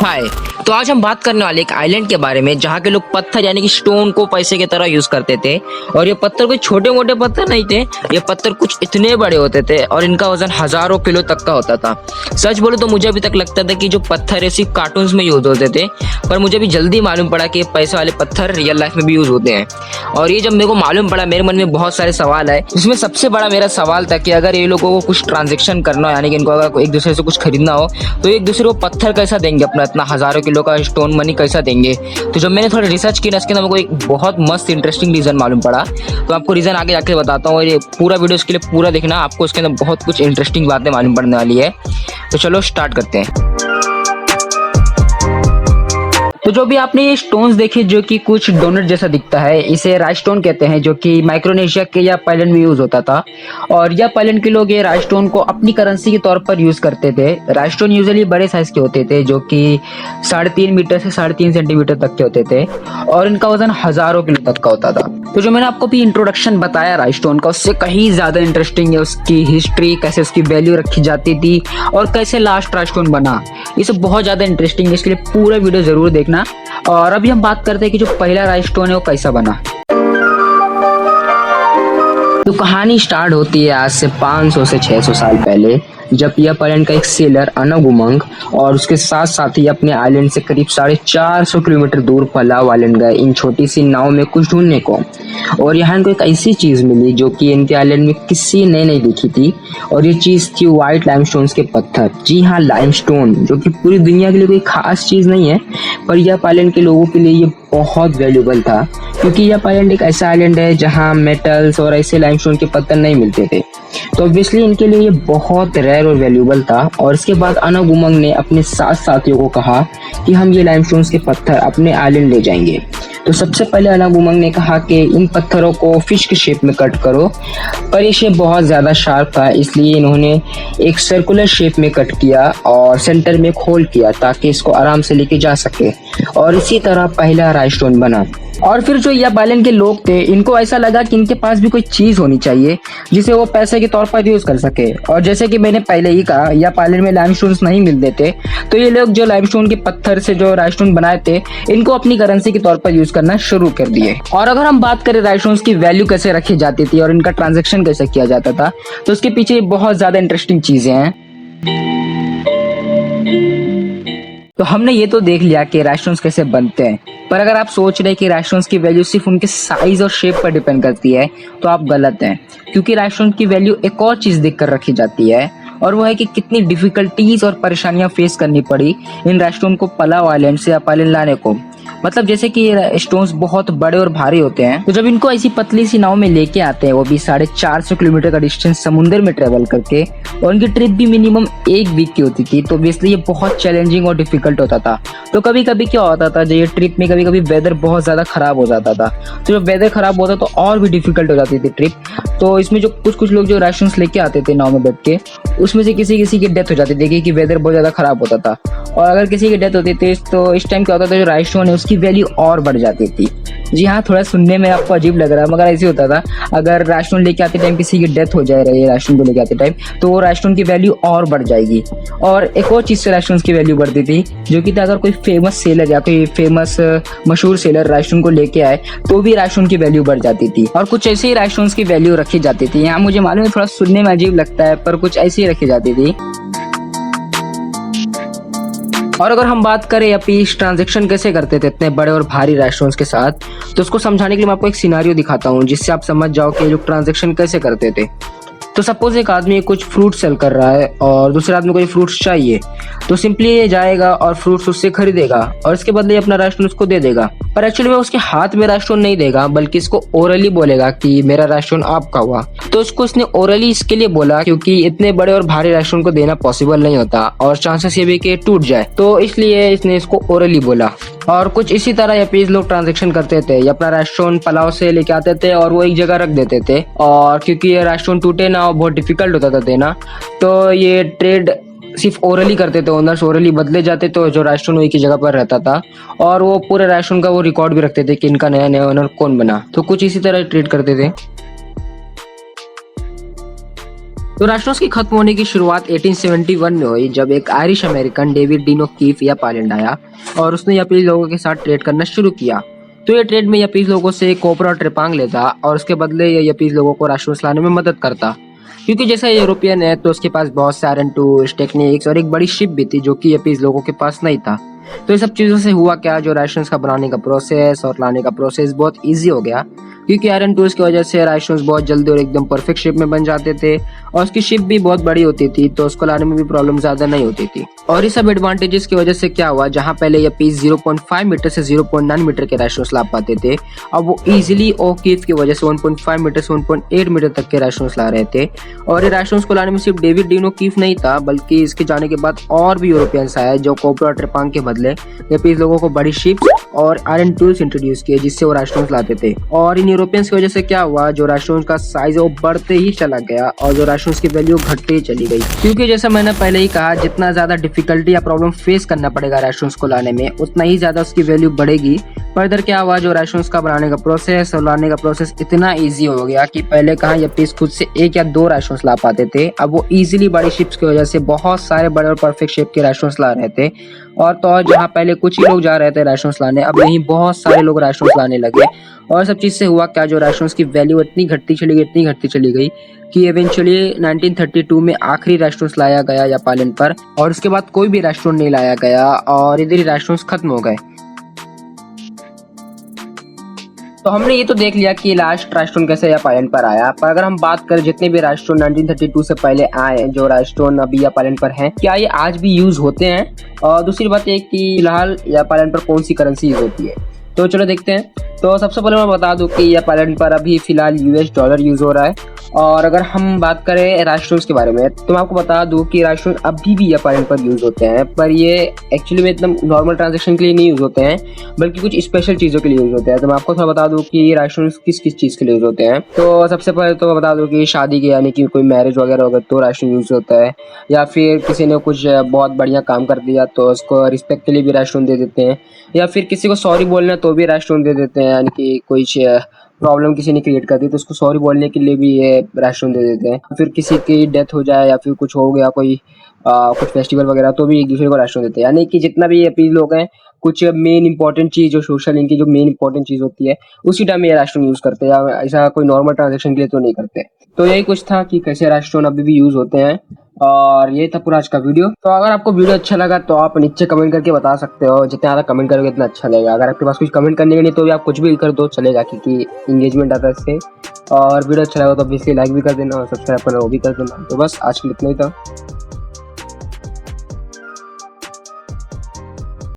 हाय। तो आज हम बात करने वाले एक आइलैंड के बारे में जहाँ के लोग पत्थर यानी कि स्टोन को पैसे की तरह यूज करते थे। और ये पत्थर कोई छोटे मोटे पत्थर नहीं थे, ये पत्थर कुछ इतने बड़े होते थे और इनका वजन हजारों किलो तक का होता था। सच बोलो तो मुझे अभी तक लगता था कि जो पत्थर है सिर्फ कार्टून्स में यूज होते थे, पर मुझे भी जल्दी मालूम पड़ा कि पैसे वाले पत्थर रियल लाइफ में भी यूज होते हैं। और ये जब मेरे को मालूम पड़ा, मेरे मन में बहुत सारे सवाल आए। इसमें सबसे बड़ा मेरा सवाल था कि अगर ये लोगों को कुछ ट्रांजेक्शन करना हो, यानी कि इनको अगर एक दूसरे से कुछ खरीदना हो, तो एक दूसरे को पत्थर कैसा देंगे, अपना इतना हजारों किलो का स्टोन मनी कैसा देंगे। तो जब मैंने थोड़ा रिसर्च किया, इसके अंदर मेरे को एक बहुत मस्त इंटरेस्टिंग रीजन मालूम पड़ा। तो आपको रीजन आगे जाके बताता हूँ, और ये पूरा वीडियो इसके लिए पूरा देखना, आपको इसके अंदर बहुत कुछ इंटरेस्टिंग बातें मालूम पड़ने वाली है। तो चलो स्टार्ट करते हैं। तो जो भी आपने ये स्टोन्स देखे जो कि कुछ डोनट जैसा दिखता है, इसे राइस स्टोन कहते हैं, जो कि माइक्रोनेशिया के या आइलैंड में यूज होता था। और या आइलैंड के लोग ये राइस स्टोन को अपनी करेंसी के तौर पर यूज करते थे। राइस स्टोन यूजुअली बड़े साइज के होते थे, जो कि 3.5 मीटर से 3.5 सेंटीमीटर तक के होते थे, और इनका वजन हजारों किलो तक का होता था। तो जो मैंने आपको भी इंट्रोडक्शन बताया राइस स्टोन का, उससे कहीं ज्यादा इंटरेस्टिंग है उसकी हिस्ट्री, कैसे उसकी वैल्यू रखी जाती थी और कैसे लास्ट राइस स्टोन बना। ये सब बहुत ज्यादा इंटरेस्टिंग है, इसके लिए पूरा वीडियो जरूर देखना। और अभी हम बात करते हैं कि जो पहला राइस स्टोन है वो कैसा बना। तो कहानी स्टार्ट होती है आज से 500 से 600 साल पहले, जब यह आइलैंड का एक सेलर अनग उमंग और उसके साथ साथी अपने आइलैंड से करीब 450 किलोमीटर दूर पलाव आइलैंड गए इन छोटी सी नाव में कुछ ढूंढने को। और यहाँ इनको एक ऐसी चीज मिली जो कि इनके आइलैंड में किसी ने नहीं देखी थी, और ये चीज थी व्हाइट लाइमस्टोन के पत्थर। जी हाँ, लाइमस्टोन, जो कि पूरी दुनिया के लिए कोई खास चीज नहीं है, पर यह आइलैंड के लोगों के लिए ये बहुत वैल्यूबल था, क्योंकि यह आइलैंड एक ऐसा आइलैंड है जहाँ मेटल्स और ऐसे लाइमस्टोन के पत्थर नहीं मिलते थे। तो ऑब्वियसली इनके लिए ये बहुत रेयर और वैल्यूबल था। और इसके बाद अनग उमंग ने अपने साथ साथियों को कहा कि हम ये लाइमस्टोन के पत्थर अपने आइलैंड ले जाएंगे। तो सबसे पहले अनग उमंग ने कहा कि इन पत्थरों को फिश के शेप में कट करो, पर ये शेप बहुत ज़्यादा शार्प था, इसलिए इन्होंने एक सर्कुलर शेप में कट किया और सेंटर में एक होल किया ताकि इसको आराम से लेके जा सके। और इसी तरह पहला राइस स्टोन बना। और फिर जो यह आइलैंड के लोग थे, इनको ऐसा लगा कि इनके पास भी कोई चीज होनी चाहिए जिसे वो पैसे के तौर पर यूज कर सके। और जैसे कि मैंने पहले ही कहा, यह आइलैंड में लाइमस्टोन नहीं मिलते थे, तो ये लोग जो लाइमस्टोन के पत्थर से जो राइस स्टोन बनाए थे, इनको अपनी करेंसी के तौर पर यूज करना शुरू कर दिए। और अगर हम बात करें राइस स्टोन की वैल्यू कैसे रखी जाती थी और इनका ट्रांजेक्शन कैसे किया जाता था, तो उसके पीछे बहुत ज्यादा इंटरेस्टिंग चीजें हैं। तो हमने ये तो देख लिया कि राइस स्टोन कैसे बनते हैं, पर अगर आप सोच रहे हैं कि राइस स्टोन की वैल्यू सिर्फ उनके साइज और शेप पर डिपेंड करती है, तो आप गलत हैं। क्योंकि राइस स्टोन की वैल्यू एक और चीज देखकर रखी जाती है, और वो है कि कितनी डिफिकल्टीज और परेशानियां फेस करनी पड़ी इन राइस स्टोन को पलाव आइलैंड से आइलैंड लाने को। मतलब जैसे कि ये स्टोन्स बहुत बड़े और भारी होते हैं, तो जब इनको ऐसी पतली सी नाव में लेके आते हैं, वो भी 450 किलोमीटर का डिस्टेंस समुद्र में ट्रेवल करके, और उनकी ट्रिप भी मिनिमम 1 वीक की होती थी, तो ऑब्वियसली ये बहुत चैलेंजिंग और डिफिकल्ट होता था। तो कभी कभी क्या होता था, जो ये ट्रिप में कभी कभी वेदर बहुत ज्यादा खराब हो जाता था, तो जब वेदर खराब होता तो और भी डिफिकल्ट हो जाती थी ट्रिप। तो इसमें जो कुछ लोग जो राशंस लेके आते थे नाव में बैठ के, उसमें से किसी की डेथ हो जाती थी कि वेदर बहुत ज्यादा खराब होता था। और अगर किसी की डेथ होती थी तो इस टाइम क्या होता था, जो राइस स्टोन है उसकी वैल्यू और बढ़ जाती थी। जी हाँ, थोड़ा सुनने में आपको अजीब लग रहा है, मगर ऐसे होता था। अगर राइस स्टोन लेके आते टाइम किसी की डेथ हो जाए रही है राइस स्टोन को लेके आते टाइम, तो वो राइस स्टोन की वैल्यू और बढ़ जाएगी। और एक और चीज से राइस स्टोन की वैल्यू बढ़ती थी, जो कि अगर कोई फेमस सेलर या कोई फेमस मशहूर सेलर राइस स्टोन को लेके आए, तो भी राइस स्टोन की वैल्यू बढ़ जाती थी। और कुछ ऐसे ही राइस स्टोन की वैल्यू रखी जाती थी। यहाँ मुझे मालूम है थोड़ा सुनने में अजीब लगता है, पर कुछ ऐसी ही रखी जाती थी। और अगर हम बात करें अभी इस ट्रांजेक्शन कैसे करते थे इतने बड़े और भारी राइस स्टोन्स के साथ, तो उसको समझाने के लिए मैं आपको एक सिनारियो दिखाता हूँ, जिससे आप समझ जाओ कि जो ट्रांजेक्शन कैसे करते थे। तो सपोज एक आदमी कुछ फ्रूट सेल कर रहा है और दूसरे आदमी को ये फ्रूट्स चाहिए, तो सिंपली ये जाएगा और फ्रूट्स उससे खरीदेगा और इसके बदले अपना राइस स्टोन उसको दे देगा। पर एक्चुअली वो उसके हाथ में राइस स्टोन नहीं देगा, बल्कि इसको ओरली बोलेगा कि मेरा राइस स्टोन आपका हुआ। तो उसको इसने ओरली इसके लिए बोला क्योंकि इतने बड़े और भारी राइस स्टोन को देना पॉसिबल नहीं होता और चांसेस ये भी कि टूट जाए, तो इसलिए इसने इसको ओरली बोला। और कुछ इसी तरह ये लोग ट्रांजेक्शन करते थे। ये अपना राइस स्टोन पलाव से लेके आते थे और वो एक जगह रख देते थे, और क्योंकि ये राइस स्टोन टूटे ना बहुत डिफिकल्ट होता था देना, तो ये ट्रेड सिर्फ ओरली करते थे। ओनर्स ओरली बदले जाते, तो जो राइस स्टोन एक ही जगह पर रहता था, और वो पूरे राइस स्टोन का वो रिकॉर्ड भी रखते थे कि इनका नया नया ओनर कौन बना। तो कुछ इसी तरह ट्रेड करते थे। तो राशनों की खत्म होने की शुरुआत 1871 में हुई जब एक Irish American David dean O'Keeffe या पायलैंड आया और उसने यपीज लोगों के साथ ट्रेड करना शुरू किया। तो ये ट्रेड में यपीज लोगों से कोपरा और ट्रिपांग लेता और उसके बदले ये यपीज लोगों को राशनों लाने में मदद करता। क्योंकि जैसा यूरोपियन है तो उसके पास बहुत से आयरन टूल्स, टेक्निक्स और एक बड़ी शिप भी थी जो कि यपीज लोगों के पास नहीं था। तो ये सब चीजों से हुआ क्या, जो राशंस का बनाने का प्रोसेस और लाने का प्रोसेस बहुत इजी हो गया, क्योंकि आयरन टूल्स की वजह से राशंस बहुत जल्दी और एकदम परफेक्ट शेप में बन जाते थे और उसकी शिप भी बहुत बड़ी होती थी तो उसको लाने में भी प्रॉब्लम ज्यादा नहीं होती थी। और इस सब एडवांटेजेस की वजह से क्या हुआ, जहां पहले ये पीस 0.5 मीटर से 0.9 मीटर के राशंस ला पाते थे, अब वो इजीली ओकीफ की वजह से 1.5 मीटर से 1.8 मीटर तक के राशंस ला रहे थे। और ये राशंस को लाने में सिर्फ डेविड डीन ओकीफ नहीं था, बल्कि इसके जाने के बाद और भी यूरोपियंस आए जो कोपरा और ट्रिपांग के बदले ये लोगों को बड़ी शिप्स और आयरन टूल्स इंट्रोड्यूस किए जिससे वो राशंस लाते थे। और इन यूरोपियंस की वजह से क्या हुआ, जो राशंस का साइज है वो बढ़ते ही चला गया और जो राशंस की वैल्यू घटते ही चली गई। क्योंकि जैसा मैंने पहले ही कहा, जितना ज्यादा डिफिकल्टी या प्रॉब्लम फेस करना पड़ेगा राशंस को लाने में, उतना ही ज्यादा उसकी वैल्यू बढ़ेगी। फर्दर क्या हुआ, जो राशंस का बनाने का प्रोसेस और लाने का प्रोसेस इतना ईजी हो गया कि पहले कहाँ यपीस खुद से एक या दो राशंस ला पाते थे, अब वो इजीली बड़ी शिप्स की वजह से बहुत सारे बड़े और परफेक्ट शेप के राशंस ला रहे थे। और तो और जहाँ पहले कुछ ही लोग जा रहे थे राशंस लाने, अब नहीं बहुत सारे लोग राशंस लाने लगे। और सब चीज से हुआ क्या, जो राशंस की वैल्यू इतनी घटती चली गई कि इवेंचुअली 1932 में आखिरी राशंस लाया गया जापान पर और उसके बाद कोई भी राशन नहीं लाया गया और इधर ही राशंस खत्म हो गए। तो हमने ये तो देख लिया कि लास्ट राष्ट्रोन कैसे जापान पर आया, पर अगर हम बात करें जितने भी राष्ट्रोन 1932 से पहले आए, जो राष्ट्रोन अभी जापान पर हैं, क्या ये आज भी यूज होते हैं? और दूसरी बात ये कि फिलहाल जापान पर कौन सी करेंसी यूज होती है, तो चलो देखते हैं। तो सबसे पहले मैं बता दूं कि जापान पर अभी फिलहाल यूएस डॉलर यूज हो रहा है। और अगर हम बात करें राष्ट्रों के बारे में, तो मैं आपको बता दूं कि राष्ट्रों अभी भी जापान पर यूज होते हैं, पर ये एक्चुअली में एकदम नॉर्मल ट्रांजैक्शन के लिए नहीं यूज होते हैं, बल्कि कुछ स्पेशल चीज़ों के लिए यूज होते हैं। तो मैं आपको थोड़ा बता दूं कि राष्ट्रों किस किस चीज़ के लिए यूज होते हैं। तो सबसे पहले तो बता दूं कि शादी के यानी कि कोई मैरिज वगैरह होगा तो राष्ट्रों यूज होता है, या फिर किसी ने कुछ बहुत बढ़िया काम कर दिया तो उसको रिस्पेक्ट के लिए भी राष्ट्रों दे देते हैं, या फिर किसी को सॉरी बोलना तो भी राष्ट्रों दे देते हैं, यानी कि कुछ प्रॉब्लम किसी ने क्रिएट कर दी तो उसको सॉरी बोलने के लिए भी ये राशन दे देते हैं। फिर किसी की डेथ हो जाए या फिर कुछ हो गया कोई कुछ फेस्टिवल वगैरह, तो भी एक दूसरे को राशन देते हैं। यानी कि जितना भी ये लोग हैं, कुछ मेन इंपॉर्टेंट चीज जो सोशल इनकी जो मेन इंपॉर्टेंट चीज होती है उसी टाइम ये राशन यूज करते हैं, ऐसा कोई नॉर्मल ट्रांजेक्शन के लिए तो नहीं करते। तो यही कुछ था कि कैसे राशन अभी भी यूज होते हैं, और ये था पूरा आज का वीडियो। तो अगर आपको वीडियो अच्छा लगा तो आप नीचे कमेंट करके बता सकते हो, जितना ज़्यादा कमेंट करोगे इतना अच्छा लगेगा। अगर आपके पास कुछ कमेंट करने के नहीं तो भी आप कुछ भी कर दो चलेगा, क्योंकि इंगेजमेंट आता है इससे। और वीडियो अच्छा लगा तो ऑब्वियसली लाइक भी कर देना और सब्सक्राइब करना वो भी कर देना। तो बस आज के लिए इतना ही था।